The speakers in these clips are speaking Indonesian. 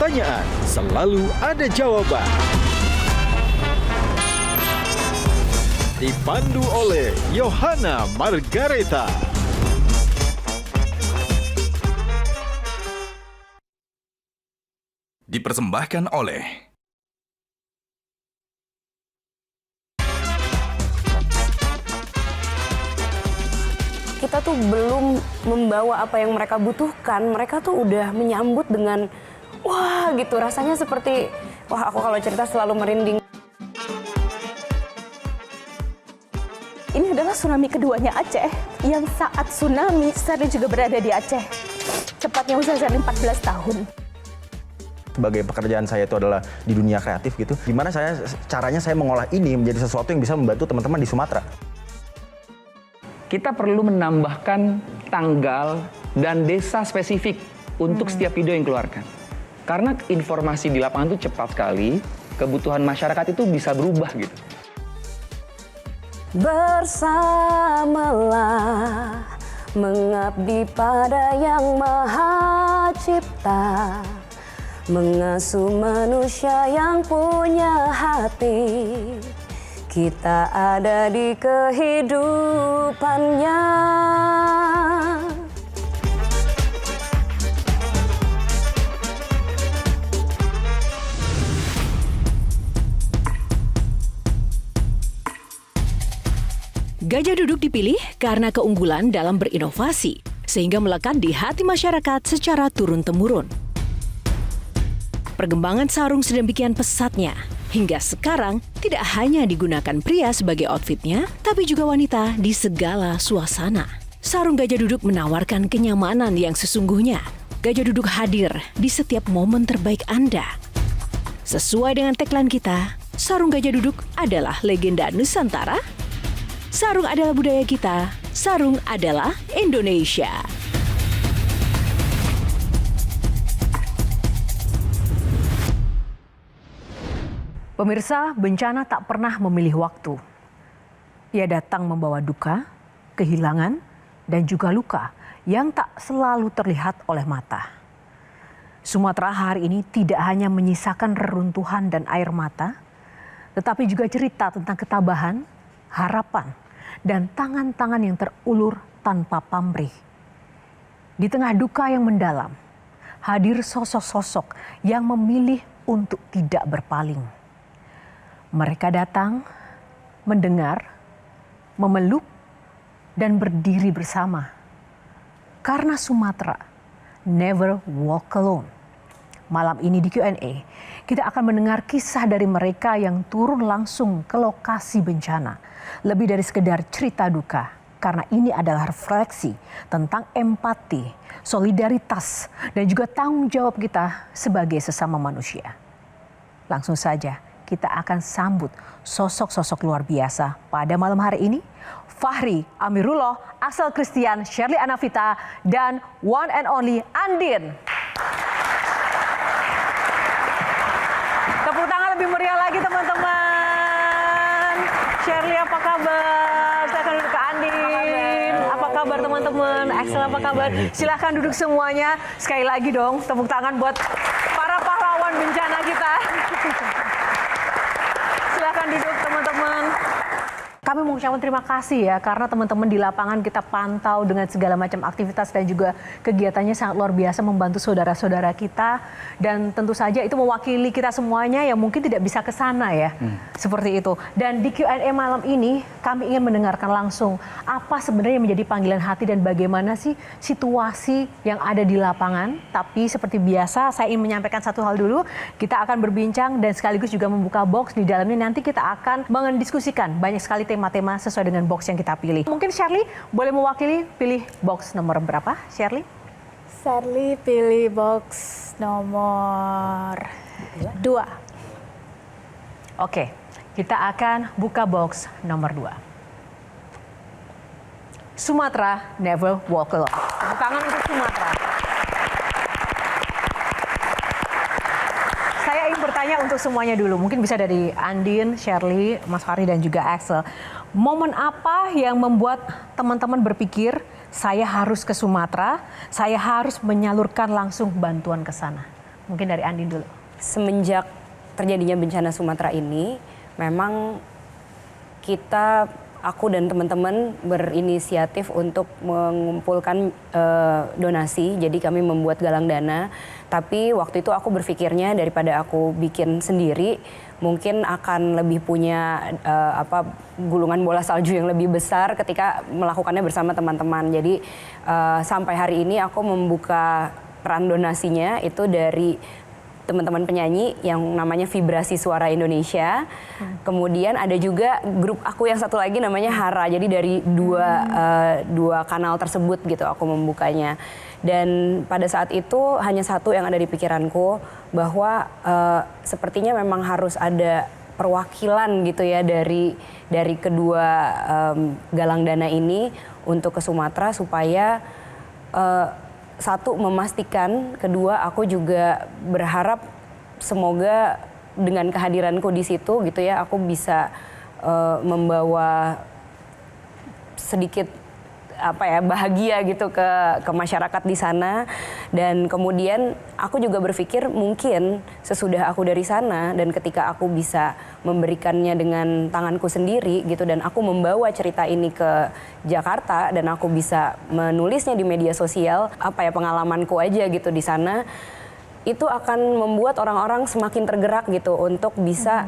pertanyaan selalu ada jawaban. Dipandu oleh Yohana Margareta. Dipersembahkan oleh kita tuh belum membawa apa yang mereka butuhkan, mereka tuh udah menyambut dengan wah gitu, rasanya seperti wah aku kalau cerita selalu merinding. Ini adalah tsunami keduanya Aceh, yang saat tsunami saya juga berada di Aceh. Cepatnya usia saya 14 tahun. Sebagai pekerjaan saya itu adalah di dunia kreatif gitu, gimana caranya saya mengolah ini menjadi sesuatu yang bisa membantu teman-teman di Sumatera. Kita perlu menambahkan tanggal dan desa spesifik untuk setiap video yang keluarkan. Karena informasi di lapangan itu cepat sekali, kebutuhan masyarakat itu bisa berubah gitu. Bersamalah mengabdi pada Yang Maha Cipta, mengasuh manusia yang punya hati. Kita ada di kehidupannya. Gajah Duduk dipilih karena keunggulan dalam berinovasi, sehingga melekat di hati masyarakat secara turun-temurun. Perkembangan sarung sedemikian pesatnya, hingga sekarang tidak hanya digunakan pria sebagai outfitnya, tapi juga wanita di segala suasana. Sarung Gajah Duduk menawarkan kenyamanan yang sesungguhnya. Gajah Duduk hadir di setiap momen terbaik Anda. Sesuai dengan tagline kita, sarung Gajah Duduk adalah legenda Nusantara. Sarung adalah budaya kita, sarung adalah Indonesia. Pemirsa, bencana tak pernah memilih waktu. Ia datang membawa duka, kehilangan, dan juga luka yang tak selalu terlihat oleh mata. Sumatera hari ini tidak hanya menyisakan reruntuhan dan air mata, tetapi juga cerita tentang ketabahan, harapan, dan tangan-tangan yang terulur tanpa pamrih. Di tengah duka yang mendalam, hadir sosok-sosok yang memilih untuk tidak berpaling. Mereka datang, mendengar, memeluk, dan berdiri bersama. Karena Sumatera, never walk alone. Malam ini di Q&A, kita akan mendengar kisah dari mereka yang turun langsung ke lokasi bencana. Lebih dari sekedar cerita duka, karena ini adalah refleksi tentang empati, solidaritas, dan juga tanggung jawab kita sebagai sesama manusia. Langsung saja, kita akan sambut sosok-sosok luar biasa pada malam hari ini. Fahri Amirullah, Axel Christian, Shirley Anavita, dan one and only Andin. Tepuk tangan lebih meriah lagi teman-teman. Shirley apa kabar? Saya akan duduk ke Andin. Apa kabar teman-teman? Axel apa kabar? Silahkan duduk semuanya. Sekali lagi dong, tepuk tangan buat para pahlawan bencana kita. Silahkan duduk teman-teman. Kami mengucapkan terima kasih ya, karena teman-teman di lapangan kita pantau dengan segala macam aktivitas dan juga kegiatannya sangat luar biasa membantu saudara-saudara kita. Dan tentu saja itu mewakili kita semuanya yang mungkin tidak bisa ke sana ya, seperti itu. Dan di Q&A malam ini kami ingin mendengarkan langsung apa sebenarnya menjadi panggilan hati dan bagaimana sih situasi yang ada di lapangan. Tapi seperti biasa saya ingin menyampaikan satu hal dulu, kita akan berbincang dan sekaligus juga membuka box di dalamnya. Nanti kita akan mendiskusikan banyak sekali tema-tema sesuai dengan box yang kita pilih. Mungkin Shirley boleh mewakili, pilih box nomor berapa, Shirley? Shirley pilih box nomor 2. Oke, kita akan buka box nomor 2. Sumatera never walk alone. Tepuk tangan untuk Sumatera. Saya ingin bertanya untuk semuanya dulu. Mungkin bisa dari Andin, Shirley, Mas Fahri, dan juga Axel. Momen apa yang membuat teman-teman berpikir, saya harus ke Sumatera, saya harus menyalurkan langsung bantuan ke sana? Mungkin dari Andin dulu. Semenjak terjadinya bencana Sumatera ini, memang aku dan teman-teman berinisiatif untuk mengumpulkan donasi. Jadi kami membuat galang dana. Tapi waktu itu aku berpikirnya daripada aku bikin sendiri, mungkin akan lebih punya gulungan bola salju yang lebih besar ketika melakukannya bersama teman-teman. Jadi sampai hari ini aku membuka peran donasinya itu dari teman-teman penyanyi yang namanya Vibrasi Suara Indonesia. Kemudian ada juga grup aku yang satu lagi namanya Hara. Jadi dari dua kanal tersebut gitu aku membukanya. Dan pada saat itu hanya satu yang ada di pikiranku, bahwa sepertinya memang harus ada perwakilan gitu ya dari kedua galang dana ini untuk ke Sumatera supaya satu, memastikan, kedua aku juga berharap semoga dengan kehadiranku di situ gitu ya, aku bisa membawa sedikit bahagia gitu ke masyarakat di sana. Dan kemudian aku juga berpikir mungkin sesudah aku dari sana dan ketika aku bisa memberikannya dengan tanganku sendiri gitu, dan aku membawa cerita ini ke Jakarta dan aku bisa menulisnya di media sosial, pengalamanku aja gitu di sana, itu akan membuat orang-orang semakin tergerak gitu untuk bisa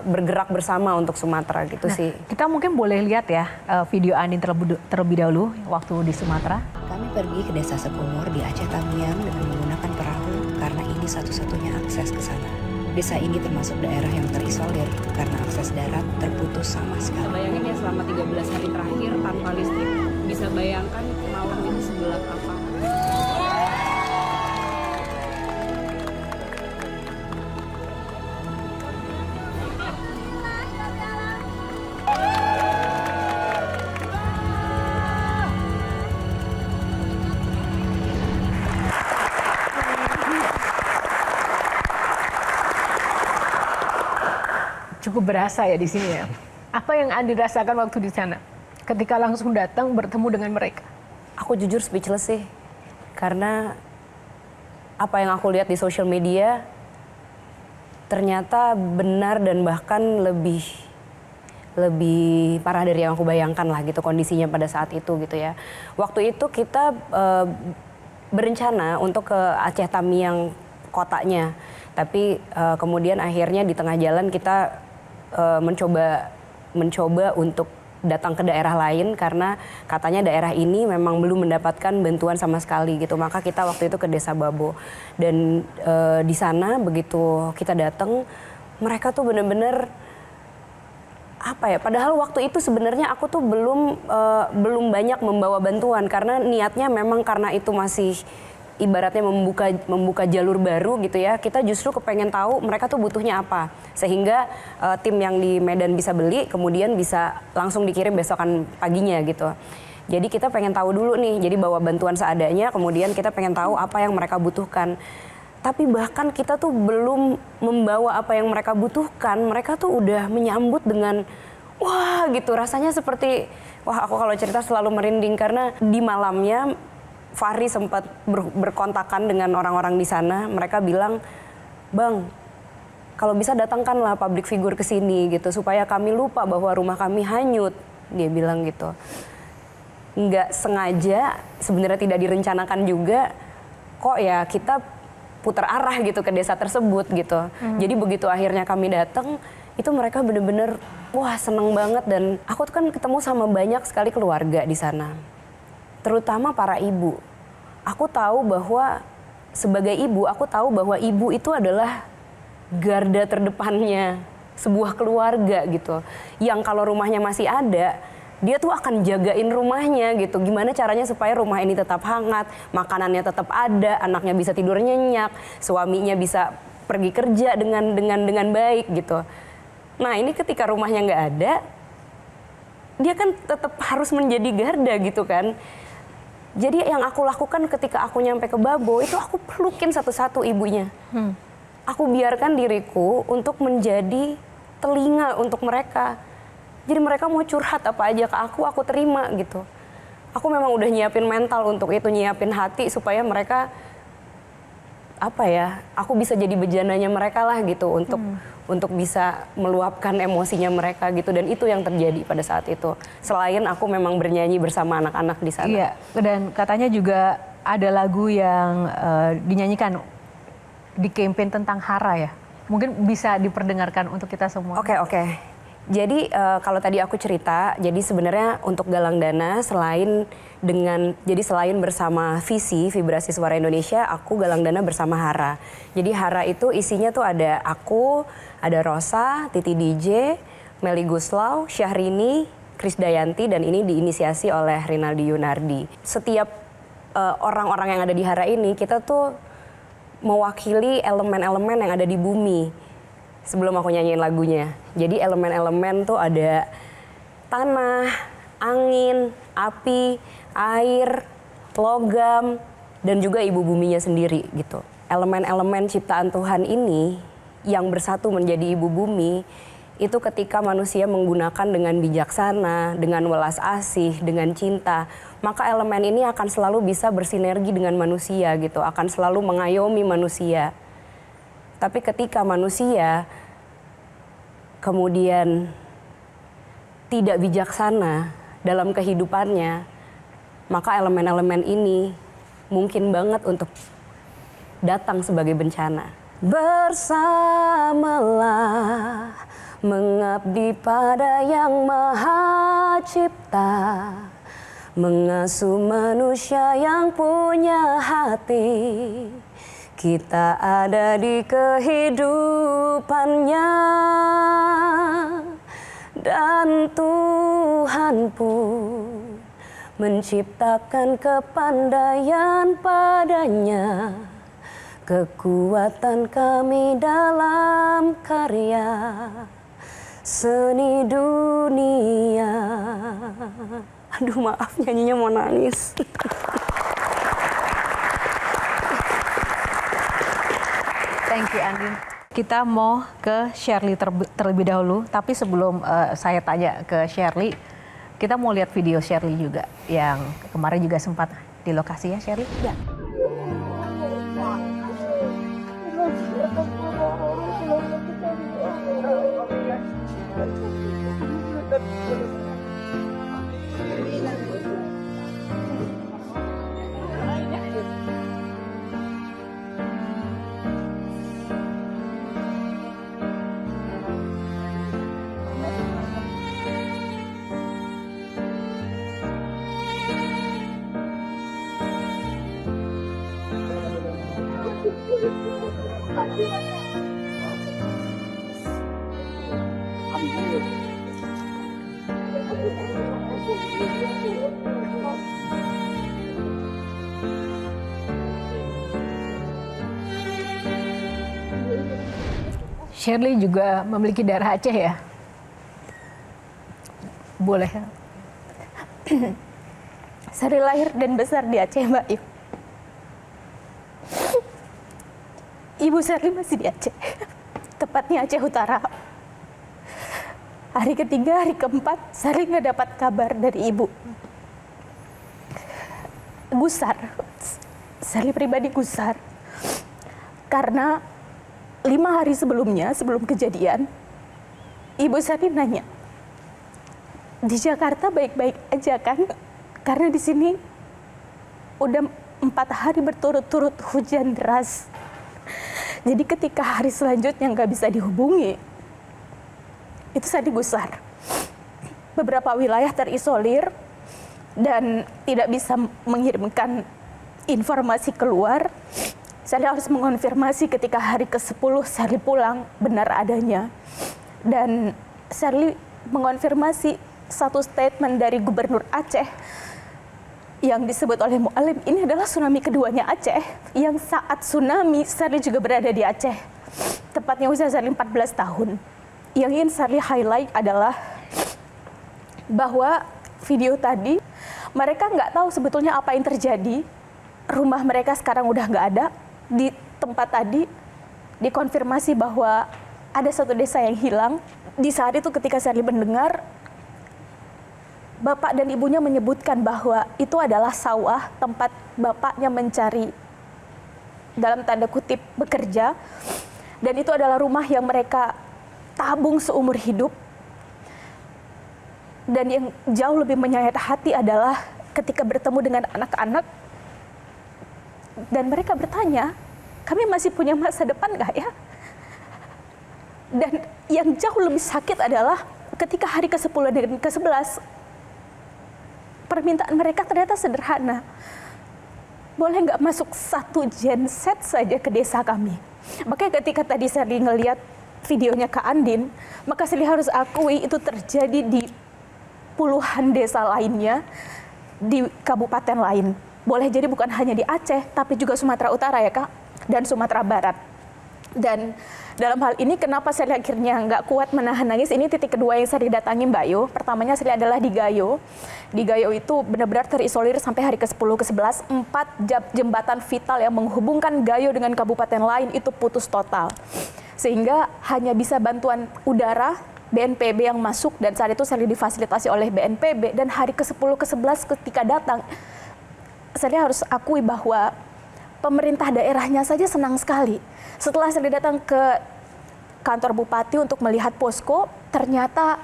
bergerak bersama untuk Sumatera gitu sih. Kita mungkin boleh lihat ya video Andin terlebih dahulu waktu di Sumatera. Kami pergi ke desa Sekumur di Aceh Tamiang dengan menggunakan perahu karena ini satu-satunya akses ke sana. Desa ini termasuk daerah yang terisolir karena akses darat terputus sama sekali. Bayangin ya, selama 13 hari terakhir tanpa listrik. Bisa bayangkan malam itu segelap apa. Cukup berasa ya di sini ya. Apa yang Andin rasakan waktu di sana? Ketika langsung datang bertemu dengan mereka. Aku jujur speechless sih. Karena apa yang aku lihat di sosial media ternyata benar dan bahkan lebih parah dari yang aku bayangkan lah gitu kondisinya pada saat itu gitu ya. Waktu itu kita berencana untuk ke Aceh Tamiang kotanya. Tapi kemudian akhirnya di tengah jalan kita mencoba untuk datang ke daerah lain karena katanya daerah ini memang belum mendapatkan bantuan sama sekali gitu. Maka kita waktu itu ke Desa Babo. Dan di sana begitu kita datang, mereka tuh bener-bener padahal waktu itu sebenarnya aku tuh belum banyak membawa bantuan karena niatnya memang karena itu masih ibaratnya membuka jalur baru gitu ya. Kita justru kepengen tahu mereka tuh butuhnya apa. Sehingga tim yang di Medan bisa beli, kemudian bisa langsung dikirim besokan paginya gitu. Jadi kita pengen tahu dulu nih, jadi bawa bantuan seadanya, kemudian kita pengen tahu apa yang mereka butuhkan. Tapi bahkan kita tuh belum membawa apa yang mereka butuhkan, mereka tuh udah menyambut dengan wah gitu. Rasanya seperti, aku kalau cerita selalu merinding karena di malamnya Fahri sempat berkontakan dengan orang-orang di sana. Mereka bilang, "Bang, kalau bisa datangkanlah public figure ke sini gitu supaya kami lupa bahwa rumah kami hanyut." Dia bilang gitu. Nggak sengaja, sebenarnya tidak direncanakan juga, kok ya kita putar arah gitu ke desa tersebut gitu. Jadi begitu akhirnya kami datang, itu mereka bener-bener wah seneng banget. Dan aku tuh kan ketemu sama banyak sekali keluarga di sana. Terutama para ibu. Aku tahu bahwa sebagai ibu, aku tahu bahwa ibu itu adalah garda terdepannya sebuah keluarga gitu. Yang kalau rumahnya masih ada, dia tuh akan jagain rumahnya gitu. Gimana caranya supaya rumah ini tetap hangat, makanannya tetap ada, anaknya bisa tidur nyenyak, suaminya bisa pergi kerja dengan baik gitu. Nah ini ketika rumahnya nggak ada, dia kan tetap harus menjadi garda gitu kan. Jadi yang aku lakukan ketika aku nyampe ke Babo itu aku pelukin satu-satu ibunya. Aku biarkan diriku untuk menjadi telinga untuk mereka. Jadi mereka mau curhat apa aja ke aku terima gitu. Aku memang udah nyiapin mental untuk itu, nyiapin hati supaya mereka apa ya, aku bisa jadi bejananya mereka lah gitu untuk bisa meluapkan emosinya mereka gitu, dan itu yang terjadi pada saat itu. Selain aku memang bernyanyi bersama anak-anak di sana. Iya, dan katanya juga ada lagu yang dinyanyikan di campaign tentang HARA ya. Mungkin bisa diperdengarkan untuk kita semua. Oke. Jadi kalau tadi aku cerita, jadi sebenarnya untuk galang dana selain bersama Visi Vibrasi Suara Indonesia, aku galang dana bersama HARA. Jadi HARA itu isinya tuh ada aku, ada Rosa, Titi DJ, Meli Guslau, Syahrini, Krisdayanti, dan ini diinisiasi oleh Rinaldi Yunardi. Setiap orang-orang yang ada di HARA ini, kita tuh mewakili elemen-elemen yang ada di bumi. Sebelum aku nyanyiin lagunya. Jadi elemen-elemen tuh ada tanah, angin, api, air, logam, dan juga ibu buminya sendiri gitu. Elemen-elemen ciptaan Tuhan ini yang bersatu menjadi ibu bumi, itu ketika manusia menggunakan dengan bijaksana, dengan welas asih, dengan cinta, maka elemen ini akan selalu bisa bersinergi dengan manusia gitu, akan selalu mengayomi manusia. Tapi ketika manusia kemudian tidak bijaksana dalam kehidupannya, maka elemen-elemen ini mungkin banget untuk datang sebagai bencana. Bersamalah mengabdi pada Yang Maha Cipta, mengasuh manusia yang punya hati. Kita ada di kehidupannya, dan Tuhan pun menciptakan kepandaian padanya. Kekuatan kami dalam karya seni dunia. Aduh maaf, nyanyinya mau nangis. Thank you, Andin. Kita mau ke Shirley terlebih dahulu, tapi sebelum saya tanya ke Shirley, kita mau lihat video Shirley juga yang kemarin juga sempat di lokasi ya, Shirley? Ya. Shirley juga memiliki darah Aceh ya? Boleh. Shirley lahir dan besar di Aceh, Mbak Yu. Ibu Shirley masih di Aceh, tepatnya Aceh Utara. Hari ketiga, hari keempat, Shirley nggak dapat kabar dari ibu. Gusar, Shirley pribadi gusar. Karena 5 hari sebelumnya, sebelum kejadian, ibu Shirley nanya, di Jakarta baik-baik aja kan? Karena di sini udah 4 hari berturut-turut hujan deras. Jadi ketika hari selanjutnya nggak bisa dihubungi, itu saya digusar. Beberapa wilayah terisolir dan tidak bisa mengirimkan informasi keluar. Saya harus mengonfirmasi ketika hari ke-10 Shirley pulang benar adanya. Dan Shirley mengonfirmasi satu statement dari Gubernur Aceh yang disebut oleh Mu'alim, ini adalah tsunami keduanya Aceh, yang saat tsunami Shirley juga berada di Aceh. Tepatnya usia Shirley 14 tahun. Yang ingin Shirley highlight adalah bahwa video tadi, mereka nggak tahu sebetulnya apa yang terjadi. Rumah mereka sekarang udah nggak ada. Di tempat tadi dikonfirmasi bahwa ada satu desa yang hilang. Di saat itu ketika Shirley mendengar, bapak dan ibunya menyebutkan bahwa itu adalah sawah tempat bapaknya mencari dalam tanda kutip bekerja, dan itu adalah rumah yang mereka tabung seumur hidup. Dan yang jauh lebih menyayat hati adalah ketika bertemu dengan anak-anak dan mereka bertanya, kami masih punya masa depan nggak ya? Dan yang jauh lebih sakit adalah ketika hari ke-10 dan ke-11, permintaan mereka ternyata sederhana. Boleh nggak masuk 1 genset saja ke desa kami? Makanya ketika tadi Sherly ngelihat videonya Kak Andin, maka Sherly harus akui itu terjadi di puluhan desa lainnya di kabupaten lain. Boleh jadi bukan hanya di Aceh, tapi juga Sumatera Utara ya Kak, dan Sumatera Barat. Dan dalam hal ini kenapa Sherly akhirnya nggak kuat menahan nangis, ini titik kedua yang Sherly datangi Mbak Yo. Pertamanya Sherly adalah di Gayo. Di Gayo itu benar-benar terisolir sampai hari ke-10, ke-11, 4 jembatan vital yang menghubungkan Gayo dengan kabupaten lain itu putus total. Sehingga hanya bisa bantuan udara BNPB yang masuk, dan saat itu Sherly difasilitasi oleh BNPB, dan hari ke-10, ke-11 ketika datang, Sherly harus akui bahwa pemerintah daerahnya saja senang sekali. Setelah Sherly datang ke kantor bupati untuk melihat posko, ternyata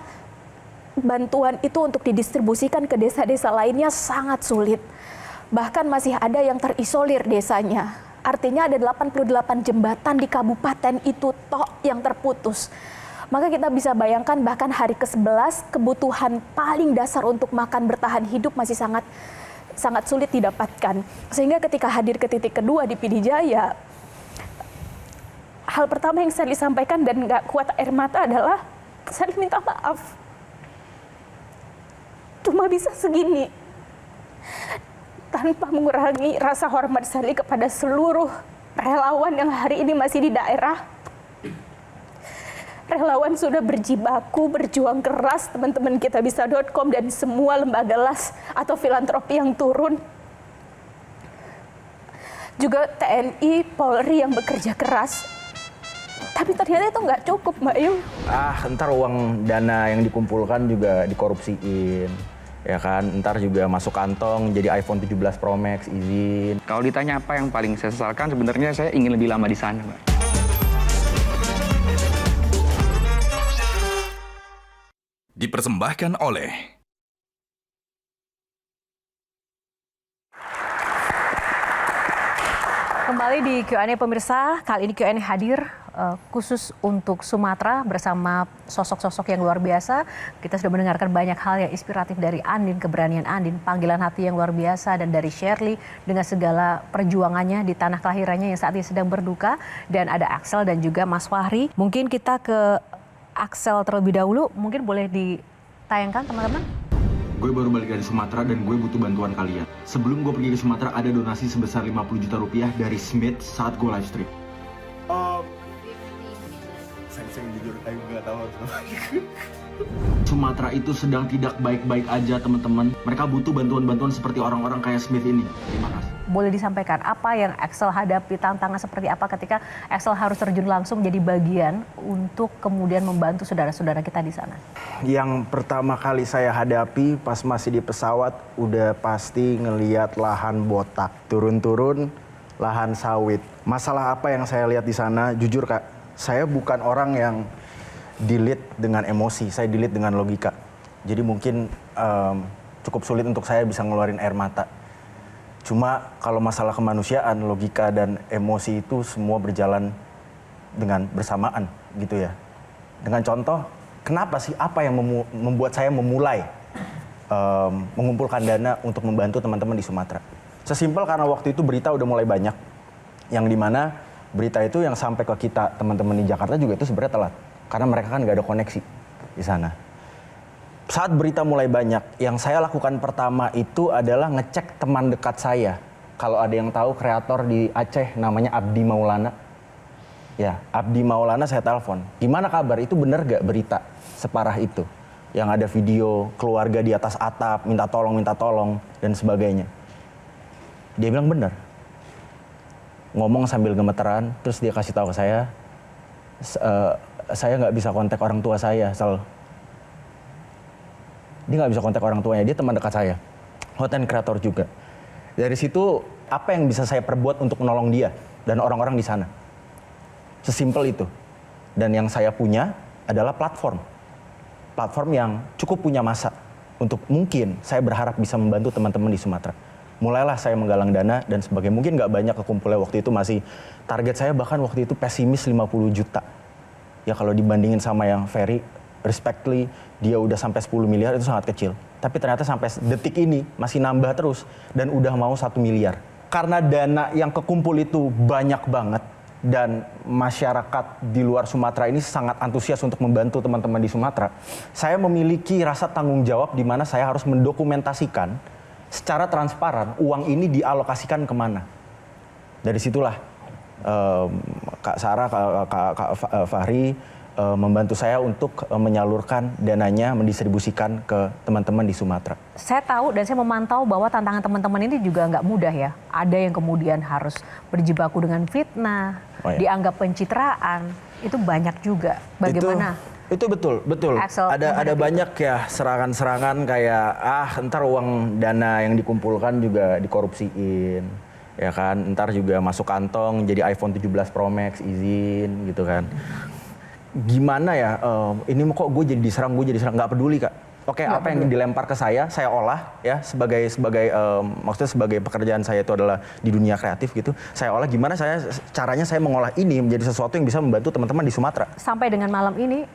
bantuan itu untuk didistribusikan ke desa-desa lainnya sangat sulit. Bahkan masih ada yang terisolir desanya. Artinya ada 88 jembatan di kabupaten itu tok yang terputus. Maka kita bisa bayangkan bahkan hari ke-11 kebutuhan paling dasar untuk makan bertahan hidup masih sangat sulit didapatkan. Sehingga ketika hadir ke titik kedua di PD Jaya, hal pertama yang saya disampaikan dan nggak kuat air mata adalah saya minta maaf. Cuma bisa segini. Tanpa mengurangi rasa hormat saya kepada seluruh relawan yang hari ini masih di daerah. Relawan sudah berjibaku, berjuang keras, teman-teman kitabisa.com dan semua lembaga las atau filantropi yang turun. Juga TNI, Polri yang bekerja keras. Tapi ternyata itu nggak cukup, Mbak Yu. Ntar uang dana yang dikumpulkan juga dikorupsiin. Ya kan, ntar juga masuk kantong jadi iPhone 17 Pro Max izin. Kalau ditanya apa yang paling saya sesalkan, sebenarnya saya ingin lebih lama di sana, Mbak. Dipersembahkan oleh Kembali di Q&A pemirsa, kali ini Q&A hadir khusus untuk Sumatera bersama sosok-sosok yang luar biasa. Kita sudah mendengarkan banyak hal yang inspiratif dari Andin, keberanian Andin, panggilan hati yang luar biasa, dan dari Sherly dengan segala perjuangannya di tanah kelahirannya yang saat ini sedang berduka. Dan ada Axel dan juga Mas Fahri. Mungkin kita ke Axel terlebih dahulu, mungkin boleh ditayangkan teman-teman. Gue baru balik dari Sumatera dan gue butuh bantuan kalian. Sebelum gue pergi ke Sumatera ada donasi sebesar 50 juta rupiah dari Smith saat gue live stream. Saya jujur, saya nggak tahu harus apa. Sumatera itu sedang tidak baik-baik aja teman-teman. Mereka butuh bantuan-bantuan seperti orang-orang kayak Smith ini. Terima kasih. Boleh disampaikan apa yang Axel hadapi, tantangan seperti apa ketika Axel harus terjun langsung menjadi bagian untuk kemudian membantu saudara-saudara kita di sana? Yang pertama kali saya hadapi pas masih di pesawat udah pasti ngeliat lahan botak. Turun-turun lahan sawit. Masalah apa yang saya lihat di sana, jujur Kak, saya bukan orang yang di-lead dengan emosi, saya di-lead dengan logika. Jadi mungkin cukup sulit untuk saya bisa ngeluarin air mata. Cuma kalau masalah kemanusiaan, logika dan emosi itu semua berjalan dengan bersamaan gitu ya. Dengan contoh, kenapa sih, apa yang membuat saya memulai mengumpulkan dana untuk membantu teman-teman di Sumatera? Sesimpel karena waktu itu berita udah mulai banyak, yang dimana berita itu yang sampai ke kita teman-teman di Jakarta juga itu sebenarnya telat. Karena mereka kan nggak ada koneksi di sana. Saat berita mulai banyak, yang saya lakukan pertama itu adalah ngecek teman dekat saya. Kalau ada yang tahu kreator di Aceh namanya Abdi Maulana. Ya, Abdi Maulana saya telepon. Gimana kabar? Itu bener gak berita separah itu? Yang ada video keluarga di atas atap, minta tolong, dan sebagainya. Dia bilang bener. Ngomong sambil gemeteran, terus dia kasih tahu ke saya nggak bisa kontak orang tua saya, Dia nggak bisa kontak orang tuanya, dia teman dekat saya. Content creator juga. Dari situ, apa yang bisa saya perbuat untuk menolong dia? dan orang-orang di sana. Sesimpel itu. Dan yang saya punya adalah platform yang cukup punya masa untuk mungkin saya berharap bisa membantu teman-teman di Sumatera. Mulailah saya menggalang dana dan sebagainya. Mungkin nggak banyak kekumpulnya waktu itu, masih target saya bahkan waktu itu pesimis 50 juta. Ya kalau dibandingin sama yang Ferry, respectfully dia udah sampai 10 miliar itu sangat kecil. Tapi ternyata sampai detik ini masih nambah terus dan udah mau 1 miliar. Karena dana yang kekumpul itu banyak banget dan masyarakat di luar Sumatera ini sangat antusias untuk membantu teman-teman di Sumatera. Saya memiliki rasa tanggung jawab di mana saya harus mendokumentasikan secara transparan uang ini dialokasikan kemana. Dari situlah Kak Sarah, Kak Fahri membantu saya untuk menyalurkan dananya, mendistribusikan ke teman-teman di Sumatera. Saya tahu dan saya memantau bahwa tantangan teman-teman ini juga nggak mudah ya. Ada yang kemudian harus berjibaku dengan fitnah, dianggap pencitraan, itu banyak juga. Bagaimana? Itu betul. Axel, ada banyak ya serangan-serangan kayak ntar uang dana yang dikumpulkan juga dikorupsiin, ya kan? Ntar juga masuk kantong jadi iPhone 17 Pro Max izin gitu kan. Gimana ya? Ini kok gue jadi diserang, nggak peduli Kak. Oke, apa yang dilempar ke saya olah ya sebagai maksudnya sebagai pekerjaan saya itu adalah di dunia kreatif gitu. Saya olah gimana caranya saya mengolah ini menjadi sesuatu yang bisa membantu teman-teman di Sumatera. Sampai dengan malam ini,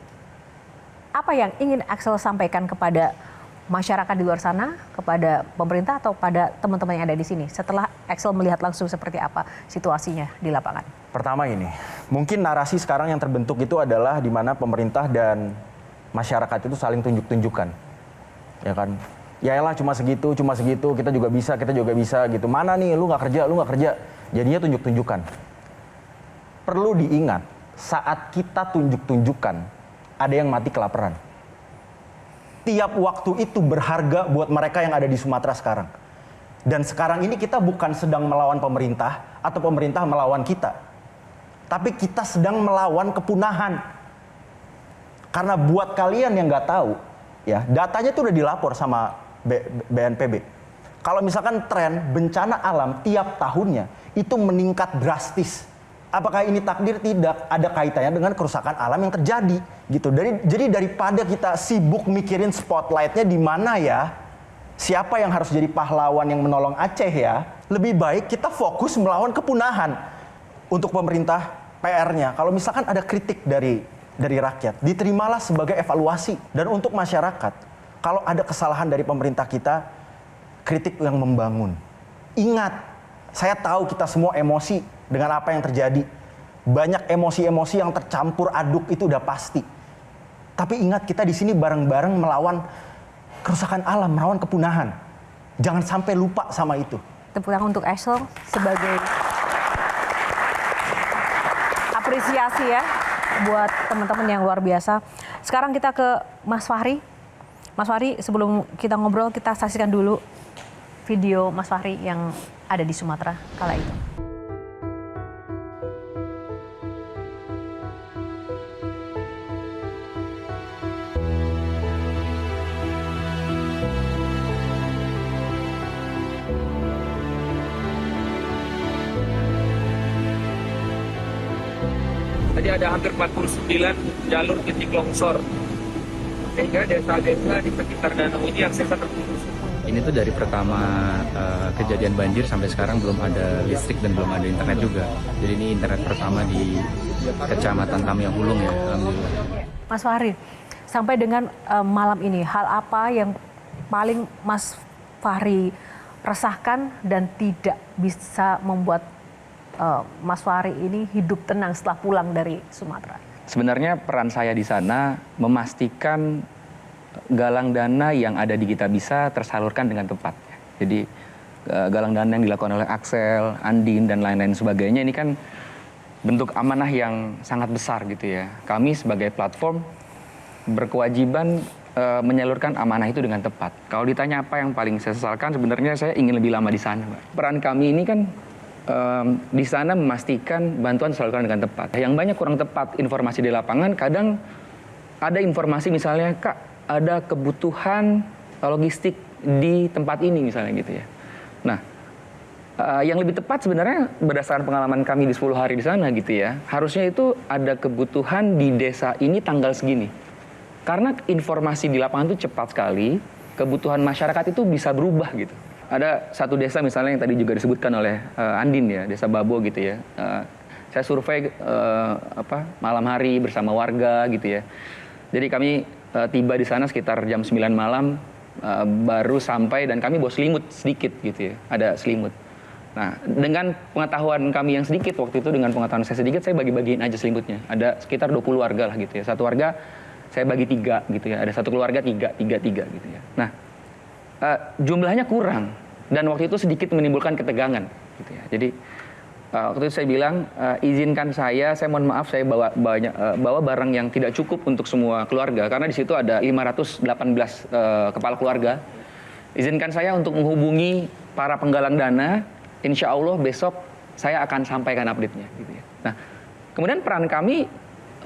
apa yang ingin Axel sampaikan kepada masyarakat di luar sana, kepada pemerintah atau pada teman-teman yang ada di sini setelah Axel melihat langsung seperti apa situasinya di lapangan? Pertama ini, mungkin narasi sekarang yang terbentuk itu adalah di mana pemerintah dan masyarakat itu saling tunjuk-tunjukkan. Ya kan? Yaelah cuma segitu, kita juga bisa gitu. Mana nih lu nggak kerja. Jadinya tunjuk-tunjukkan. Perlu diingat, saat kita tunjuk-tunjukkan, ada yang mati kelaparan. Tiap waktu itu berharga buat mereka yang ada di Sumatera sekarang. Dan sekarang ini kita bukan sedang melawan pemerintah atau pemerintah melawan kita. Tapi kita sedang melawan kepunahan. Karena buat kalian yang nggak tahu, ya datanya itu udah dilapor sama BNPB. Kalau misalkan tren bencana alam tiap tahunnya itu meningkat drastis. Apakah ini takdir? Tidak. Ada kaitannya dengan kerusakan alam yang terjadi gitu. Jadi daripada kita sibuk mikirin spotlightnya di mana ya, siapa yang harus jadi pahlawan yang menolong Aceh ya, lebih baik kita fokus melawan kepunahan. Untuk pemerintah PR-nya, kalau misalkan ada kritik dari rakyat, diterimalah sebagai evaluasi. Dan untuk masyarakat, kalau ada kesalahan dari pemerintah kita, kritik yang membangun. Ingat, saya tahu kita semua emosi dengan apa yang terjadi. Banyak emosi-emosi yang tercampur aduk itu udah pasti. Tapi ingat, kita di sini bareng-bareng melawan kerusakan alam, melawan kepunahan. Jangan sampai lupa sama itu. Tepuk tangan untuk Axel sebagai apresiasi ya buat teman-teman yang luar biasa. Sekarang kita ke Mas Fahri. Mas Fahri, sebelum kita ngobrol, kita saksikan dulu video Mas Fahri yang ada di Sumatera kala itu. Tadi ada hampir 49 jalur titik longsor. Sehingga desa-desa di sekitar danau ini aksesnya terputus. Ini tuh dari pertama kejadian banjir sampai sekarang belum ada listrik dan belum ada internet juga. Jadi ini internet pertama di Kecamatan Tamiang Hulung ya, alhamdulillah. Mas Fahri, sampai dengan malam ini, hal apa yang paling Mas Fahri resahkan dan tidak bisa membuat Mas Fahri ini hidup tenang setelah pulang dari Sumatera? Sebenarnya peran saya di sana memastikan galang dana yang ada di Kitabisa tersalurkan dengan tepat. Jadi galang dana yang dilakukan oleh Axel, Andin, dan lain-lain sebagainya ini kan bentuk amanah yang sangat besar gitu ya. Kami sebagai platform berkewajiban menyalurkan amanah itu dengan tepat. Kalau ditanya apa yang paling saya sesalkan, sebenarnya saya ingin lebih lama di sana, Mbak. Peran kami ini kan di sana memastikan bantuan disalurkan dengan tepat. Yang banyak kurang tepat informasi di lapangan, kadang ada informasi misalnya, Kak, ada kebutuhan logistik di tempat ini misalnya gitu ya. Nah, Yang lebih tepat sebenarnya berdasarkan pengalaman kami di 10 hari di sana gitu ya. Harusnya itu ada kebutuhan di desa ini tanggal segini. Karena informasi di lapangan itu cepat sekali, kebutuhan masyarakat itu bisa berubah gitu. Ada satu desa misalnya yang tadi juga disebutkan oleh Andin ya, Desa Babo gitu ya. Saya survei malam hari bersama warga gitu ya. Jadi kami tiba di sana sekitar jam 9 malam, baru sampai dan kami bawa selimut sedikit gitu ya, ada selimut. Nah, dengan pengetahuan kami yang sedikit waktu itu, dengan pengetahuan saya sedikit, saya bagi-bagiin aja selimutnya. Ada sekitar 20 warga lah gitu ya. Satu warga saya bagi 3 gitu ya. Ada satu keluarga 3 gitu ya. Nah, jumlahnya kurang dan waktu itu sedikit menimbulkan ketegangan gitu ya. Jadi waktu itu saya bilang, izinkan saya mohon maaf saya bawa barang yang tidak cukup untuk semua keluarga karena di situ ada 518 kepala keluarga. Izinkan saya untuk menghubungi para penggalang dana. Insya Allah besok saya akan sampaikan update-nya. Gitu ya. Nah, kemudian peran kami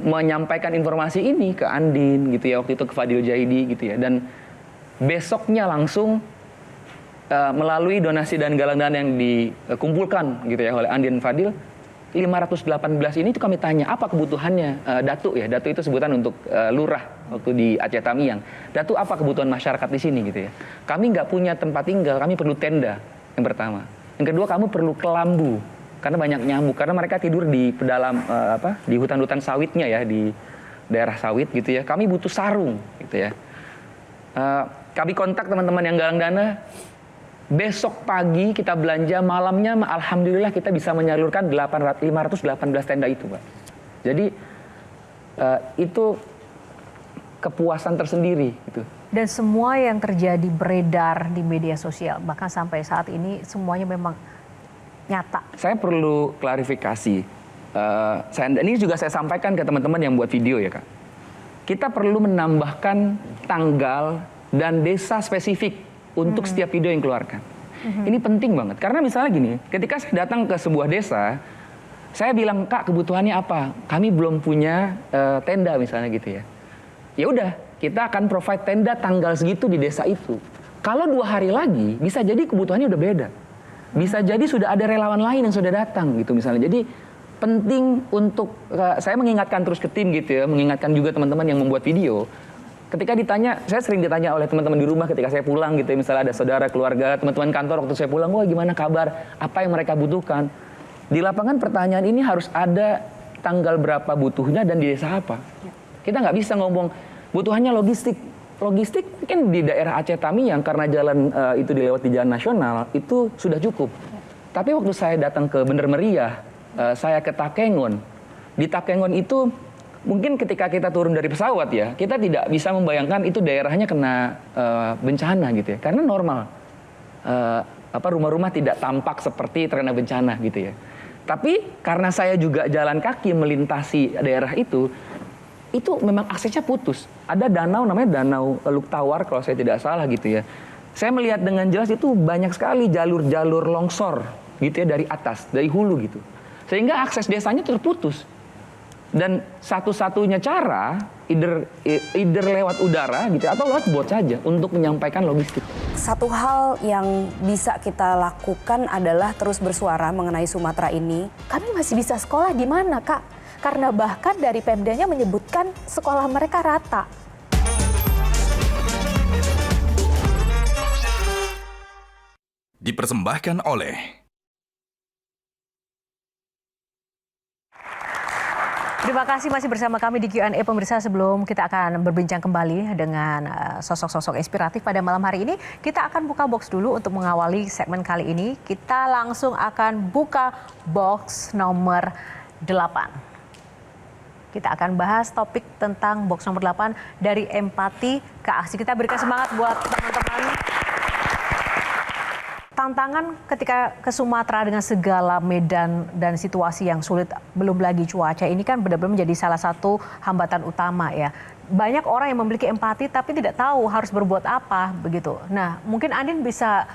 menyampaikan informasi ini ke Andin, gitu ya, waktu itu ke Fadil Jaidi, gitu ya. Dan besoknya langsung melalui donasi dan galang dana yang dikumpulkan, gitu ya, oleh Andin Fadil, 518 ini itu kami tanya apa kebutuhannya Datu ya. Datu itu sebutan untuk lurah waktu di Aceh Tamiang. Datu apa kebutuhan masyarakat di sini, gitu ya. Kami nggak punya tempat tinggal, kami perlu tenda yang pertama. Yang kedua, kamu perlu kelambu karena banyak nyamuk, karena mereka tidur di dalam di hutan-hutan sawitnya ya, di daerah sawit gitu ya. Kami butuh sarung gitu ya. Kami kontak teman-teman yang galang dana. Besok pagi kita belanja, malamnya alhamdulillah kita bisa menyalurkan 518 tenda itu, Pak. Jadi itu kepuasan tersendiri gitu. Dan semua yang terjadi beredar di media sosial, bahkan sampai saat ini semuanya memang nyata. Saya perlu klarifikasi. Ini juga saya sampaikan ke teman-teman yang buat video ya, Kak. Kita perlu menambahkan tanggal dan desa spesifik untuk setiap video yang keluarkan. Ini penting banget. Karena misalnya gini, ketika saya datang ke sebuah desa, saya bilang, Kak, kebutuhannya apa? Kami belum punya tenda misalnya gitu ya. Ya udah, kita akan provide tenda tanggal segitu di desa itu. Kalau 2 hari lagi, bisa jadi kebutuhannya udah beda. Bisa jadi sudah ada relawan lain yang sudah datang gitu misalnya. Jadi penting untuk, saya mengingatkan terus ke tim gitu ya, mengingatkan juga teman-teman yang membuat video. Ketika ditanya, saya sering ditanya oleh teman-teman di rumah ketika saya pulang gitu ya, misalnya ada saudara, keluarga, teman-teman kantor waktu saya pulang, wah gimana kabar, apa yang mereka butuhkan. Di lapangan pertanyaan ini harus ada tanggal berapa butuhnya dan di desa apa. Kita nggak bisa ngomong, butuhannya logistik. Logistik mungkin di daerah Aceh Tamiang karena jalan itu dilewati jalan nasional itu sudah cukup. Tapi waktu saya datang ke Bener Meriah, saya ke Takengon. Di Takengon itu mungkin ketika kita turun dari pesawat ya, kita tidak bisa membayangkan itu daerahnya kena bencana gitu ya. Karena normal rumah-rumah tidak tampak seperti terkena bencana gitu ya. Tapi karena saya juga jalan kaki melintasi daerah itu memang aksesnya putus. Ada danau namanya Danau Luktawar kalau saya tidak salah gitu ya. Saya melihat dengan jelas itu banyak sekali jalur-jalur longsor gitu ya dari atas, dari hulu gitu. Sehingga akses desanya terputus. Dan satu-satunya cara either lewat udara gitu atau lewat bot saja untuk menyampaikan logistik. Satu hal yang bisa kita lakukan adalah terus bersuara mengenai Sumatera ini. Kami masih bisa sekolah di mana, Kak? Karena bahkan dari Pemdanya menyebutkan sekolah mereka rata. Dipersembahkan oleh Terima kasih masih bersama kami di Q&A pemirsa. Sebelum kita akan berbincang kembali dengan sosok-sosok inspiratif pada malam hari ini, kita akan buka box dulu untuk mengawali segmen kali ini. Kita langsung akan buka box nomor 8. Kita akan bahas topik tentang box nomor 8 dari empati ke aksi. Kita berikan semangat buat teman-teman. Tantangan ketika ke Sumatera dengan segala medan dan situasi yang sulit, belum lagi cuaca, ini kan benar-benar menjadi salah satu hambatan utama ya. Banyak orang yang memiliki empati tapi tidak tahu harus berbuat apa begitu. Nah, mungkin Andin bisa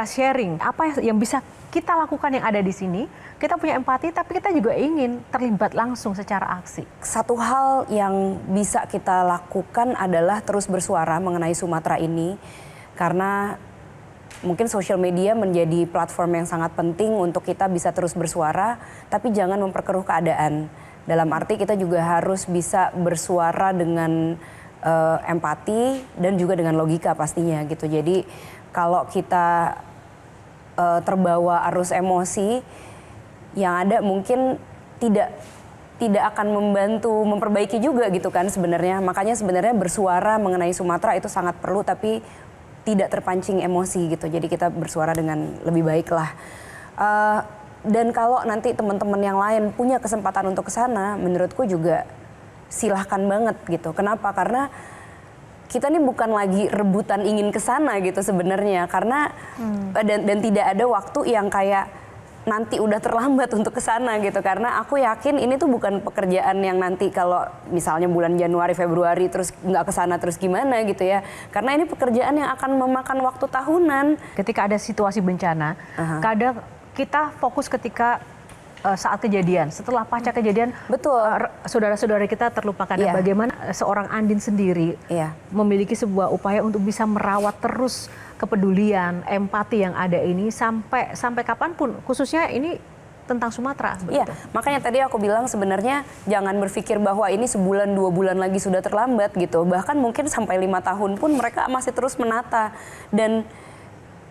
sharing apa yang bisa kita lakukan yang ada di sini. Kita punya empati tapi kita juga ingin terlibat langsung secara aksi. Satu hal yang bisa kita lakukan adalah terus bersuara mengenai Sumatera ini karena mungkin sosial media menjadi platform yang sangat penting untuk kita bisa terus bersuara, tapi jangan memperkeruh keadaan. Dalam arti kita juga harus bisa bersuara dengan empati dan juga dengan logika pastinya gitu. Jadi kalau kita terbawa arus emosi, yang ada mungkin tidak akan membantu memperbaiki juga gitu kan sebenarnya. Makanya sebenarnya bersuara mengenai Sumatera itu sangat perlu, tapi tidak terpancing emosi gitu. Jadi kita bersuara dengan lebih baik lah. Dan kalau nanti teman-teman yang lain punya kesempatan untuk ke sana, menurutku juga silahkan banget gitu. Kenapa? Karena kita nih bukan lagi rebutan ingin ke sana gitu sebenarnya. Karena dan tidak ada waktu yang kayak nanti udah terlambat untuk ke sana gitu. Karena aku yakin ini tuh bukan pekerjaan yang nanti kalau misalnya bulan Januari, Februari terus nggak ke sana terus gimana gitu ya. Karena ini pekerjaan yang akan memakan waktu tahunan. Ketika ada situasi bencana, kadang kita fokus ketika saat kejadian, setelah pasca kejadian, betul, saudara-saudara kita terlupakan. Dan bagaimana seorang Andin sendiri memiliki sebuah upaya untuk bisa merawat terus kepedulian, empati yang ada ini sampai kapanpun, khususnya ini tentang Sumatera. Iya, makanya tadi aku bilang sebenarnya jangan berpikir bahwa ini sebulan 2 bulan lagi sudah terlambat gitu. Bahkan mungkin sampai 5 tahun pun mereka masih terus menata. Dan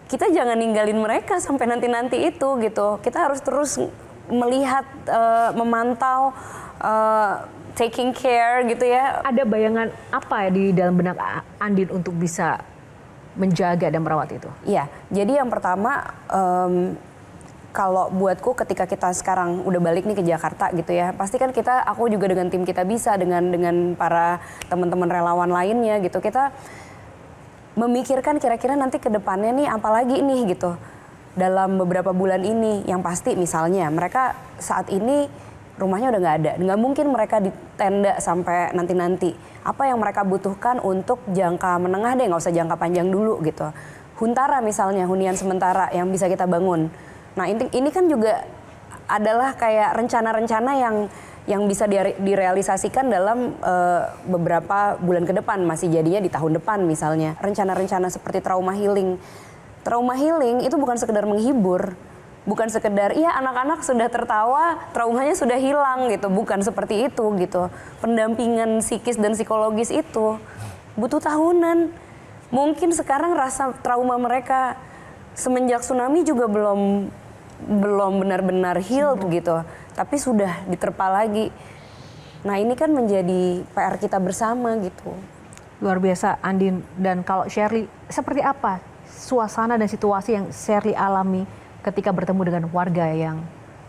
kita jangan ninggalin mereka sampai nanti-nanti itu gitu. Kita harus terus melihat, memantau, taking care gitu ya. Ada bayangan apa di dalam benak Andin untuk bisa menjaga dan merawat itu? Iya, jadi yang pertama kalau buatku ketika kita sekarang udah balik nih ke Jakarta gitu ya, pasti kan aku juga dengan tim kita bisa dengan para teman-teman relawan lainnya gitu, kita memikirkan kira-kira nanti ke depannya nih apalagi nih gitu. Dalam beberapa bulan ini, yang pasti misalnya mereka saat ini rumahnya udah nggak ada, nggak mungkin mereka di tenda sampai nanti-nanti. Apa yang mereka butuhkan untuk jangka menengah deh, nggak usah jangka panjang dulu gitu. Huntara misalnya, hunian sementara yang bisa kita bangun. Nah ini kan juga adalah kayak rencana-rencana yang bisa direalisasikan dalam beberapa bulan ke depan, masih jadinya di tahun depan misalnya. Rencana-rencana seperti trauma healing. Trauma healing itu bukan sekedar menghibur, bukan sekedar iya anak-anak sudah tertawa, traumanya sudah hilang gitu, bukan seperti itu gitu. Pendampingan psikis dan psikologis itu butuh tahunan. Mungkin sekarang rasa trauma mereka semenjak tsunami juga belum benar-benar healed gitu, tapi sudah diterpa lagi. Nah ini kan menjadi PR kita bersama gitu. Luar biasa Andin. Dan kalau Shirley, seperti apa suasana dan situasi yang Shirley alami ketika bertemu dengan warga yang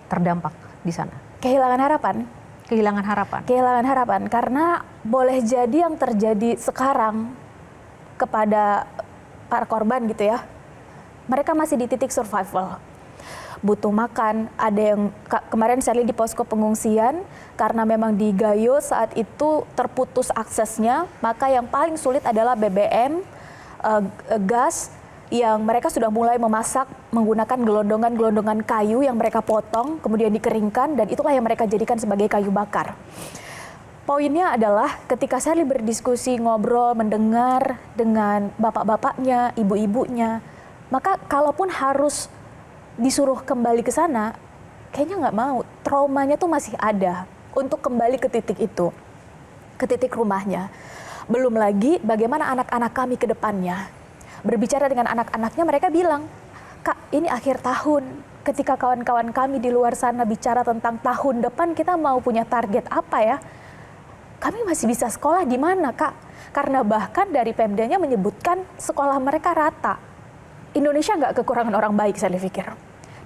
terdampak di sana? Kehilangan harapan. Kehilangan harapan. Kehilangan harapan karena boleh jadi yang terjadi sekarang kepada para korban gitu ya. Mereka masih di titik survival. Butuh makan, ada yang kemarin Shirley di posko pengungsian karena memang di Gayo saat itu terputus aksesnya, maka yang paling sulit adalah BBM, gas, yang mereka sudah mulai memasak menggunakan gelondongan-gelondongan kayu yang mereka potong, kemudian dikeringkan, dan itulah yang mereka jadikan sebagai kayu bakar. Poinnya adalah ketika Shirley berdiskusi, ngobrol, mendengar dengan bapak-bapaknya, ibu-ibunya, maka kalaupun harus disuruh kembali ke sana, kayaknya nggak mau. Traumanya tuh masih ada untuk kembali ke titik itu, ke titik rumahnya. Belum lagi bagaimana anak-anak kami ke depannya. Berbicara dengan anak-anaknya, mereka bilang, Kak, ini akhir tahun. Ketika kawan-kawan kami di luar sana bicara tentang tahun depan, kita mau punya target apa ya? Kami masih bisa sekolah di mana, Kak? Karena bahkan dari Pemdanya menyebutkan sekolah mereka rata. Indonesia nggak kekurangan orang baik, saya pikir.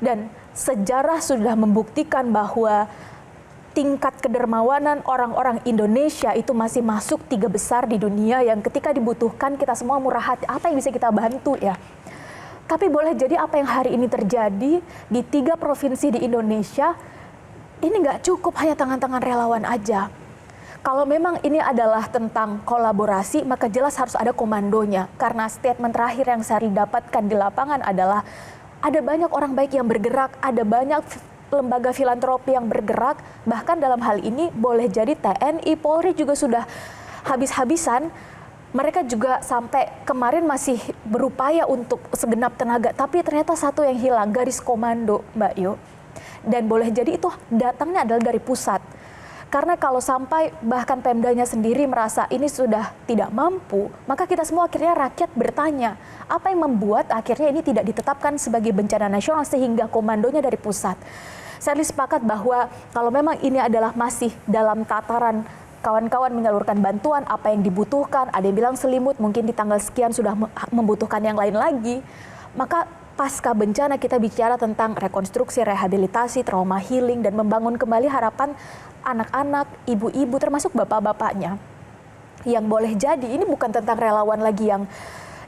Dan sejarah sudah membuktikan bahwa tingkat kedermawanan orang-orang Indonesia itu masih masuk 3 besar di dunia yang ketika dibutuhkan kita semua murah hati. Apa yang bisa kita bantu ya? Tapi boleh jadi apa yang hari ini terjadi di 3 provinsi di Indonesia, ini nggak cukup hanya tangan-tangan relawan aja. Kalau memang ini adalah tentang kolaborasi, maka jelas harus ada komandonya. Karena statement terakhir yang saya dapatkan di lapangan adalah ada banyak orang baik yang bergerak, ada banyak lembaga filantropi yang bergerak, bahkan dalam hal ini boleh jadi TNI, Polri juga sudah habis-habisan mereka juga sampai kemarin masih berupaya untuk segenap tenaga, tapi ternyata satu yang hilang, garis komando, Mbak Yo. Dan boleh jadi itu datangnya adalah dari pusat. Karena kalau sampai bahkan Pemdanya sendiri merasa ini sudah tidak mampu, maka kita semua akhirnya rakyat bertanya, apa yang membuat akhirnya ini tidak ditetapkan sebagai bencana nasional sehingga komandonya dari pusat. Saya sepakat bahwa kalau memang ini adalah masih dalam tataran kawan-kawan menyalurkan bantuan, apa yang dibutuhkan, ada yang bilang selimut, mungkin di tanggal sekian sudah membutuhkan yang lain lagi, maka pasca bencana kita bicara tentang rekonstruksi, rehabilitasi, trauma healing, dan membangun kembali harapan anak-anak, ibu-ibu, termasuk bapak-bapaknya. Yang boleh jadi, ini bukan tentang relawan lagi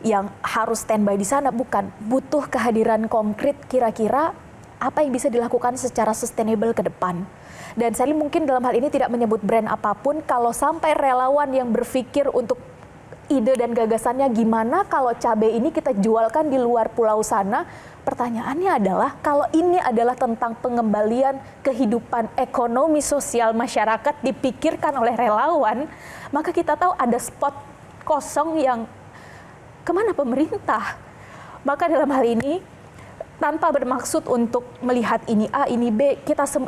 yang harus standby di sana, bukan. Butuh kehadiran konkret kira-kira apa yang bisa dilakukan secara sustainable ke depan. Dan Sally mungkin dalam hal ini tidak menyebut brand apapun, kalau sampai relawan yang berpikir untuk ide dan gagasannya gimana kalau cabai ini kita jualkan di luar pulau sana, pertanyaannya adalah kalau ini adalah tentang pengembalian kehidupan ekonomi sosial masyarakat dipikirkan oleh relawan, maka kita tahu ada spot kosong yang kemana pemerintah. Maka dalam hal ini, tanpa bermaksud untuk melihat ini A, ini B,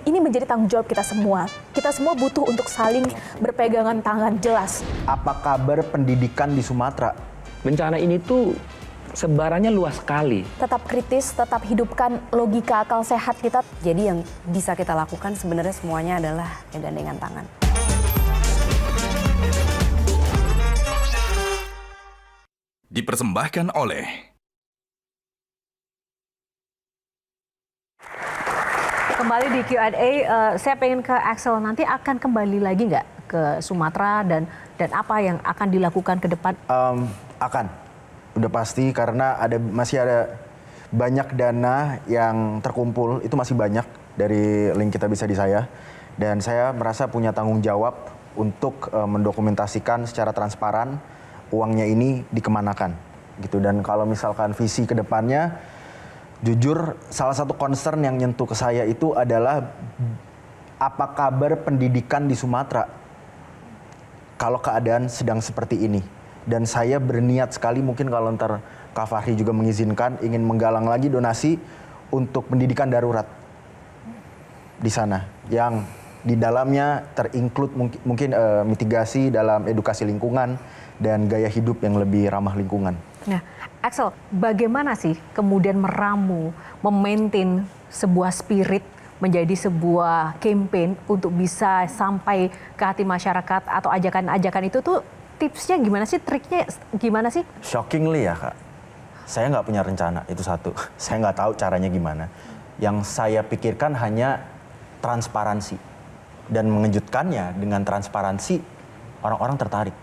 ini menjadi tanggung jawab kita semua. Kita semua butuh untuk saling berpegangan tangan jelas. Apa kabar pendidikan di Sumatera? Bencana ini tuh sebarannya luas sekali. Tetap kritis, tetap hidupkan logika akal sehat kita. Jadi yang bisa kita lakukan sebenarnya semuanya adalah gandengan tangan. Dipersembahkan oleh Kembali di Q&A, saya pengen ke Axel, nanti akan kembali lagi nggak ke Sumatera dan apa yang akan dilakukan ke depan? Akan, udah pasti karena masih ada banyak dana yang terkumpul, itu masih banyak dari link Kita Bisa di saya. Dan saya merasa punya tanggung jawab untuk mendokumentasikan secara transparan uangnya ini dikemanakan. Gitu. Dan kalau misalkan visi ke depannya, jujur, salah satu concern yang nyentuh ke saya itu adalah apa kabar pendidikan di Sumatera kalau keadaan sedang seperti ini. Dan saya berniat sekali, mungkin kalau ntar Kak Fahri juga mengizinkan, ingin menggalang lagi donasi untuk pendidikan darurat di sana. Yang di dalamnya terinclude mungkin mitigasi dalam edukasi lingkungan dan gaya hidup yang lebih ramah lingkungan. Nah, Axel, bagaimana sih kemudian meramu, memaintain sebuah spirit menjadi sebuah campaign untuk bisa sampai ke hati masyarakat atau ajakan-ajakan itu tuh tipsnya gimana sih, triknya gimana sih? Shockingly ya Kak, saya nggak punya rencana, itu satu. Saya nggak tahu caranya gimana. Yang saya pikirkan hanya transparansi. Dan mengejutkannya dengan transparansi, orang-orang tertarik.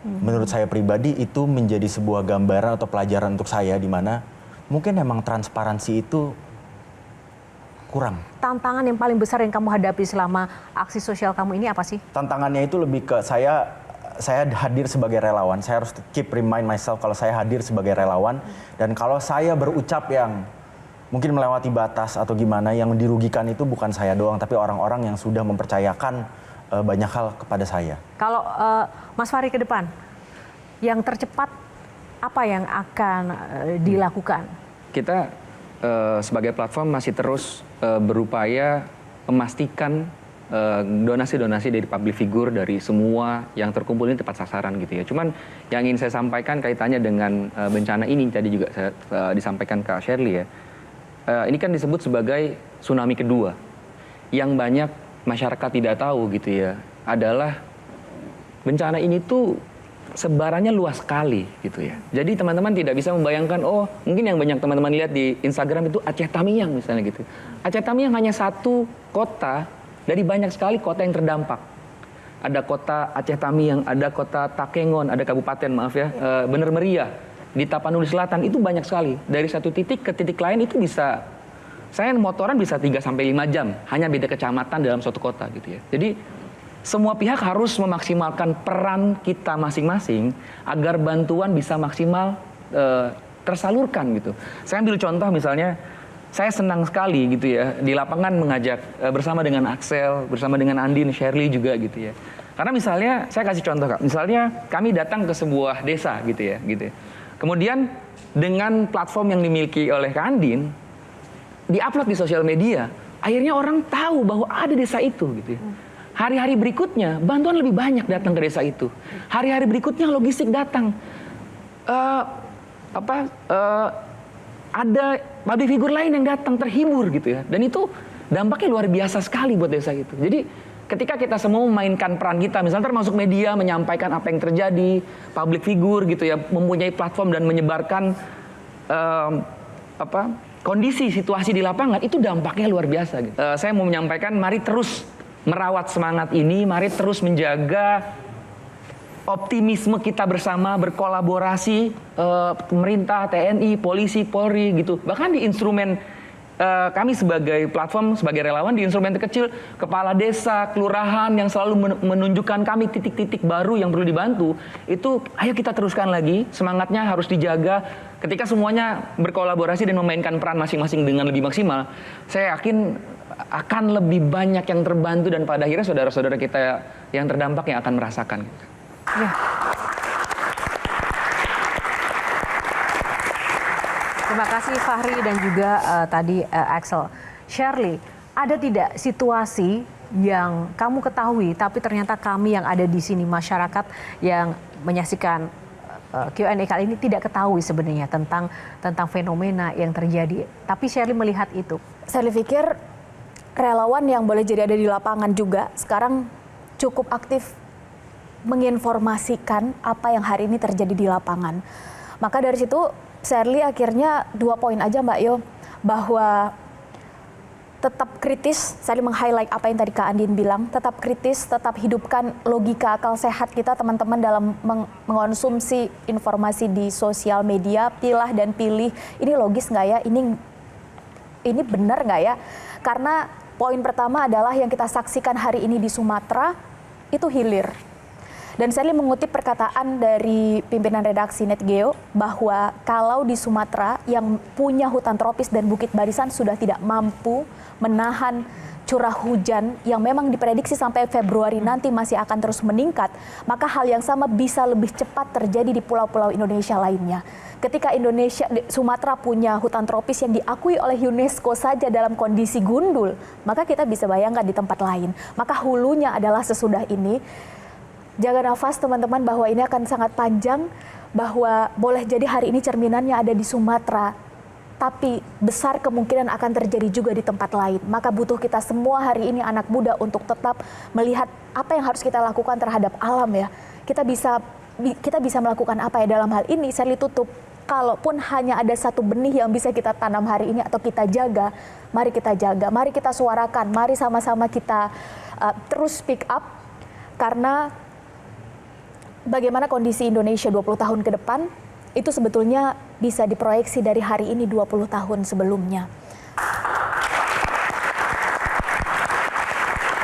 Menurut saya pribadi itu menjadi sebuah gambaran atau pelajaran untuk saya di mana mungkin emang transparansi itu kurang. Tantangan yang paling besar yang kamu hadapi selama aksi sosial kamu ini apa sih? Tantangannya itu lebih ke saya hadir sebagai relawan. Saya harus keep remind myself kalau saya hadir sebagai relawan. Dan kalau saya berucap yang mungkin melewati batas atau gimana, yang dirugikan itu bukan saya doang, tapi orang-orang yang sudah mempercayakan banyak hal kepada saya. Kalau Mas Fahri ke depan, yang tercepat apa yang akan dilakukan? Kita sebagai platform masih terus berupaya memastikan donasi-donasi dari public figure, dari semua yang terkumpul ini tepat sasaran gitu ya. Cuman yang ingin saya sampaikan kaitannya dengan bencana ini, tadi juga saya disampaikan Kak Shirley ya. Ini kan disebut sebagai tsunami kedua. Yang banyak masyarakat tidak tahu gitu ya, adalah bencana ini tuh sebarannya luas sekali gitu ya. Jadi teman-teman tidak bisa membayangkan, oh mungkin yang banyak teman-teman lihat di Instagram itu Aceh Tamiang misalnya gitu. Aceh Tamiang hanya satu kota dari banyak sekali kota yang terdampak. Ada kota Aceh Tamiang, ada kota Takengon, ada kabupaten Bener Meriah, di Tapanuli Selatan, itu banyak sekali. Dari satu titik ke titik lain itu bisa, saya motoran bisa 3-5 jam, hanya beda kecamatan dalam suatu kota gitu ya. Jadi semua pihak harus memaksimalkan peran kita masing-masing agar bantuan bisa maksimal tersalurkan gitu. Saya ambil contoh misalnya, saya senang sekali gitu ya, di lapangan mengajak bersama dengan Axel, bersama dengan Andin, Shirley juga gitu ya. Karena misalnya saya kasih contoh Kak, misalnya kami datang ke sebuah desa gitu ya. Kemudian dengan platform yang dimiliki oleh Kak Andin, diupload di sosial media, akhirnya orang tahu bahwa ada desa itu gitu ya. Hari-hari berikutnya bantuan lebih banyak datang ke desa itu. Hari-hari berikutnya logistik datang. Ada public figure lain yang datang terhibur gitu ya. Dan itu dampaknya luar biasa sekali buat desa itu. Jadi ketika kita semua memainkan peran kita, misalnya termasuk media menyampaikan apa yang terjadi, public figure gitu ya, mempunyai platform dan menyebarkan kondisi situasi di lapangan, itu dampaknya luar biasa gitu. Saya mau menyampaikan, mari terus merawat semangat ini, mari terus menjaga optimisme kita bersama, berkolaborasi, pemerintah, TNI, polisi, Polri gitu. Bahkan di instrumen kami sebagai platform, sebagai relawan di instrumen terkecil, kepala desa, kelurahan yang selalu menunjukkan kami titik-titik baru yang perlu dibantu, itu ayo kita teruskan lagi, semangatnya harus dijaga. Ketika semuanya berkolaborasi dan memainkan peran masing-masing dengan lebih maksimal, saya yakin akan lebih banyak yang terbantu dan pada akhirnya saudara-saudara kita yang terdampak yang akan merasakan. Ya. Terima kasih Fahri dan juga tadi Axel. Shirley, ada tidak situasi yang kamu ketahui tapi ternyata kami yang ada di sini, masyarakat yang menyaksikan Q&A kali ini tidak ketahui sebenarnya tentang fenomena yang terjadi, tapi Shirley melihat itu? Saya pikir relawan yang boleh jadi ada di lapangan juga sekarang cukup aktif menginformasikan apa yang hari ini terjadi di lapangan. Maka dari situ Shirley akhirnya 2 poin aja Mbak Yo, bahwa tetap kritis, saya meng-highlight apa yang tadi Kak Andin bilang, tetap kritis, tetap hidupkan logika akal sehat kita teman-teman dalam mengonsumsi informasi di sosial media, pilah dan pilih, ini logis nggak ya, ini benar nggak ya, karena poin pertama adalah yang kita saksikan hari ini di Sumatera, itu hilir. Dan saya mengutip perkataan dari pimpinan redaksi NetGeo bahwa kalau di Sumatera yang punya hutan tropis dan bukit barisan sudah tidak mampu menahan curah hujan yang memang diprediksi sampai Februari nanti masih akan terus meningkat, maka hal yang sama bisa lebih cepat terjadi di pulau-pulau Indonesia lainnya. Ketika Sumatera punya hutan tropis yang diakui oleh UNESCO saja dalam kondisi gundul, maka kita bisa bayangkan di tempat lain. Maka hulunya adalah sesudah ini. Jaga nafas teman-teman bahwa ini akan sangat panjang, bahwa boleh jadi hari ini cerminannya ada di Sumatera, tapi besar kemungkinan akan terjadi juga di tempat lain. Maka butuh kita semua hari ini anak muda untuk tetap melihat apa yang harus kita lakukan terhadap alam ya. Kita bisa melakukan apa ya dalam hal ini, saya tutup. Kalaupun hanya ada satu benih yang bisa kita tanam hari ini atau kita jaga, mari kita jaga, mari kita suarakan, mari sama-sama kita terus speak up, karena bagaimana kondisi Indonesia 20 tahun ke depan, itu sebetulnya bisa diproyeksi dari hari ini 20 tahun sebelumnya.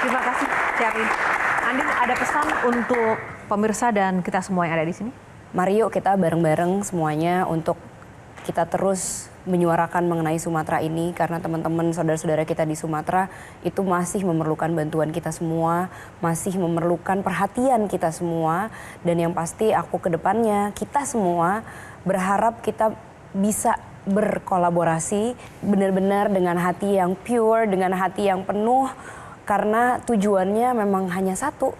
Terima kasih, Shirley. Andin, ada pesan untuk pemirsa dan kita semua yang ada di sini? Mari yuk kita bareng-bareng semuanya untuk kita terus menyuarakan mengenai Sumatera ini, karena teman-teman saudara-saudara kita di Sumatera itu masih memerlukan bantuan kita semua, masih memerlukan perhatian kita semua, dan yang pasti aku ke depannya kita semua berharap kita bisa berkolaborasi benar-benar dengan hati yang pure, dengan hati yang penuh, karena tujuannya memang hanya satu.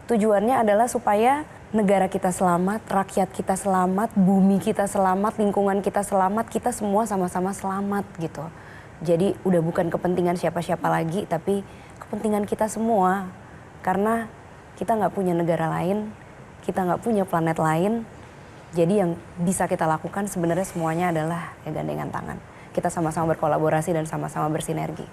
Tujuannya adalah supaya negara kita selamat, rakyat kita selamat, bumi kita selamat, lingkungan kita selamat, kita semua sama-sama selamat gitu. Jadi udah bukan kepentingan siapa-siapa lagi, tapi kepentingan kita semua. Karena kita nggak punya negara lain, kita nggak punya planet lain. Jadi yang bisa kita lakukan sebenarnya semuanya adalah ya gandengan tangan. Kita sama-sama berkolaborasi dan sama-sama bersinergi.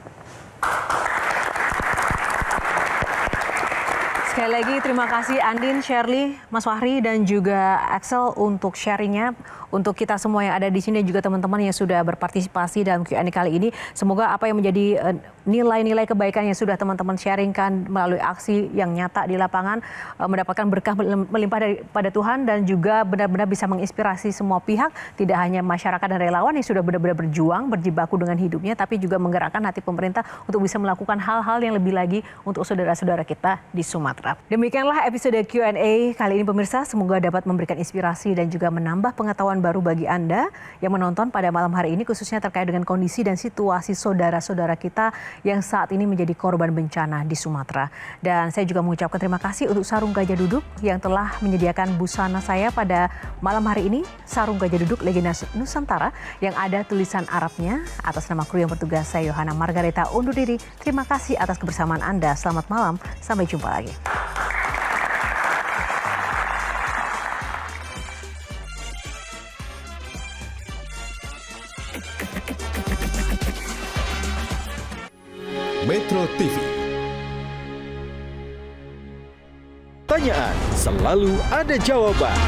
Sekali lagi terima kasih Andin, Shirley, Mas Fahri dan juga Axel untuk sharingnya. Untuk kita semua yang ada di sini juga teman-teman yang sudah berpartisipasi dalam Q&A kali ini. Semoga apa yang menjadi nilai-nilai kebaikan yang sudah teman-teman sharingkan melalui aksi yang nyata di lapangan mendapatkan berkah melimpah daripada Tuhan dan juga benar-benar bisa menginspirasi semua pihak, tidak hanya masyarakat dan relawan yang sudah benar-benar berjuang, berjibaku dengan hidupnya, tapi juga menggerakkan hati pemerintah untuk bisa melakukan hal-hal yang lebih lagi untuk saudara-saudara kita di Sumatera. Sumatera. Demikianlah episode Q&A kali ini pemirsa, semoga dapat memberikan inspirasi dan juga menambah pengetahuan baru bagi Anda yang menonton pada malam hari ini, khususnya terkait dengan kondisi dan situasi saudara-saudara kita yang saat ini menjadi korban bencana di Sumatera. Dan saya juga mengucapkan terima kasih untuk Sarung Gajah Duduk yang telah menyediakan busana saya pada malam hari ini, Sarung Gajah Duduk Legenda Nusantara yang ada tulisan Arabnya. Atas nama kru yang bertugas, saya Yohana Margareta undur diri. Terima kasih atas kebersamaan Anda. Selamat malam, sampai jumpa lagi. Metro TV. Pertanyaan selalu ada jawaban.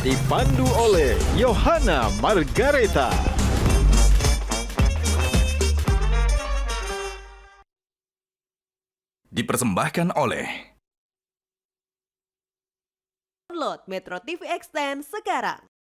Dipandu oleh Yohana Margareta. Dipersembahkan oleh Download Metro TV Extend sekarang.